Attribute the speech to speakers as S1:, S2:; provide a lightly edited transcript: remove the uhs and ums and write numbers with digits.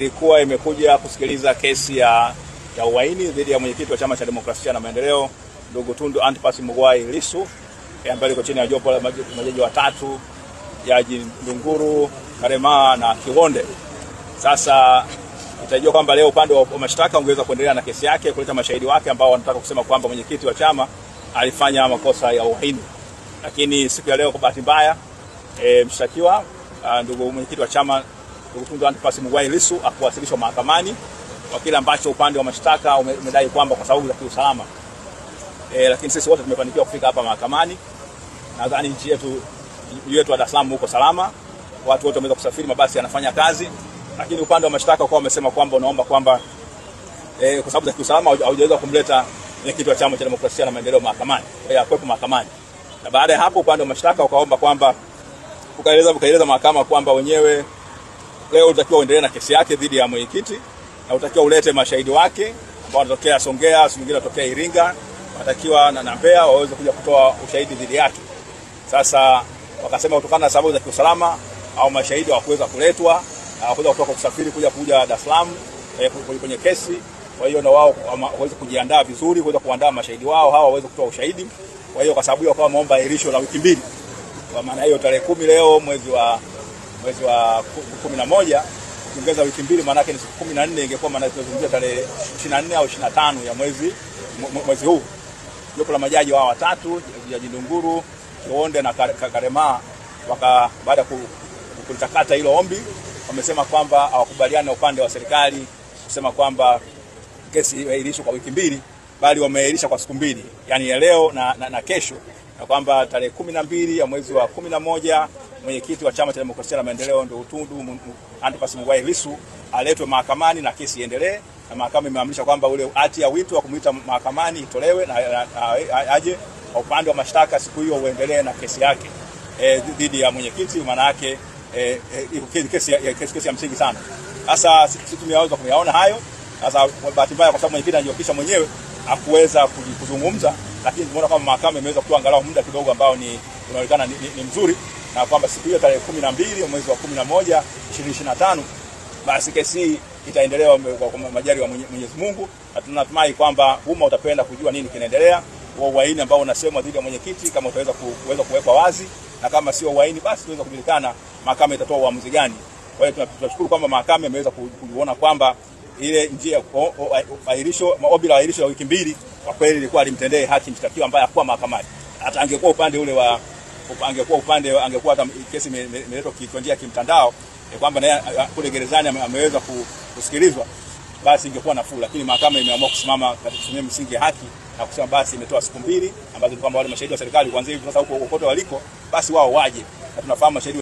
S1: Ilikuwa imekuja kusikiliza kesi ya uhaini dhidi ya mwenyekiti wa Chama cha Demokrasia na Maendeleo ndugu Tundu Antipas Mugwai Lissu ambaye liko chini ya jopo la majaji watatu, Jaji Ndunguru, Karema na Kiwonde. Sasa itajua kwamba leo upande wa mashtaka ungeweza kuendelea na kesi yake, kuleta mashahidi wake ambao wanataka kusema kwamba mwenyekiti wa chama alifanya makosa ya uhaini. Lakini siku ya leo kwa bahati mbaya mshtakiwa ndugu mwenyekiti wa chama ndugu Tundu Antipas Mugwai Lissu akuwasilishwa mahakamani kwa kile ambacho upande wa mashtaka umedai kwamba kwa sababu za kiusalama. Lakini sisi wote tumefanikiwa kufika hapa mahakamani. Nadhani nchi yetu wa Dar es Salaam huko salama. Watu wote wameweza kusafiri, mabasi yanafanya kazi. Lakini upande wa mashtaka kwa wamesema kwamba unaomba kwamba kwa sababu za kiusalama haujaweza kumleta mwenyekiti wa Chama cha Demokrasia na Maendeleo mahakamani. Kwepo mahakamani. Na baada ya hapo upande wa mashtaka ukaomba kwamba ukaeleza mahakama kwamba wenyewe leo utakiwa uendelee na kesi yake dhidi ya mwenyekiti na utakiwa ulete mashahidi wake ambao wanatokea Songea, wengine wanatokea Iringa, watakiwa na Mbeya waweze kuja kutoa ushahidi dhidi yake. Sasa wakasema kutokana na sababu za kiusalama au mashahidi hawakuweza kuletwa, hawakuweza kutoka kusafiri kuja Dar es Salaam kwenye kesi. Kwa hiyo na wao waweze kujiandaa vizuri, kuweza kuandaa mashahidi wao hawa waweze kutoa ushahidi. Kwa hiyo kwa sababu hiyo wakawa wameomba ahirisho la wiki mbili. Kwa maana hiyo tarehe 10 leo mwezi wa 11 ukiongeza wiki mbili maana yake ni siku 14, ingekuwa maana tunazungumzia tarehe 24 au 25 ya mwezi huu. Jopo la majaji wao watatu, Jaji Ndunguru, Kiwonde na Karema, baada kulitakata hilo ombi wamesema kwamba hawakubaliana na upande wa serikali kusema kwamba kesi iahirishwe kwa wiki mbili, bali wameahirisha kwa siku mbili, yani ya leo na kesho, na kwamba tarehe 12 ya mwezi wa 11 mwenyekiti wa Chama cha Demokrasia na Maendeleo ndio Tundu Antipas Mugwai Lissu aletwe mahakamani na kesi iendelee. Na mahakama imeamrisha kwamba ule hati ya wito wa kumuita mahakamani itolewe na aje kwa upande wa mashtaka siku hiyo uendelee na kesi yake dhidi ya mwenyekiti. Maana yake kesi ya msingi sana. Sasa sisi tumeweza kuyaona hayo. Sasa bahati mbaya kwa sababu mwenyekiti anajiokisha mwenyewe hakuweza kuzungumza, lakini tumeona kama mahakama imeweza kutoa angalau muda kidogo ambao unaonekana ni mzuri, na kwamba siku hiyo tarehe 12 mwezi wa 11 2025 basi kesi itaendelea kwa majari wa Mwenyezi Mungu, na tunatumai kwamba umma utapenda kujua nini kinaendelea. Uhaini ambao unasemwa dhidi ya mwenyekiti kama utaweza kuwekwa wazi, na kama sio uhaini basi tuweza kujulikana mahakama itatoa uamuzi gani. Kwa hiyo tunashukuru kwamba mahakama imeweza kuona kwamba ile njia ahirisho ombi la ahirisho la wiki mbili kwa kweli ilikuwa alimtendee haki mshtakiwa ambaye hakuwa mahakamani. Hata angekuwa upande ule wa angekuwa hata kesi imeletwa kwa njia ya kimtandao kwamba naye kule gerezani ameweza kusikilizwa, basi ingekuwa nafuu. Lakini mahakama imeamua kusimama katika msingi ya haki na kusema basi imetoa siku mbili ambazo ni kwamba wale mashahidi wa serikali kuanzia hivi sasa huko kote waliko basi wao waje, na tunafahamu mashahidi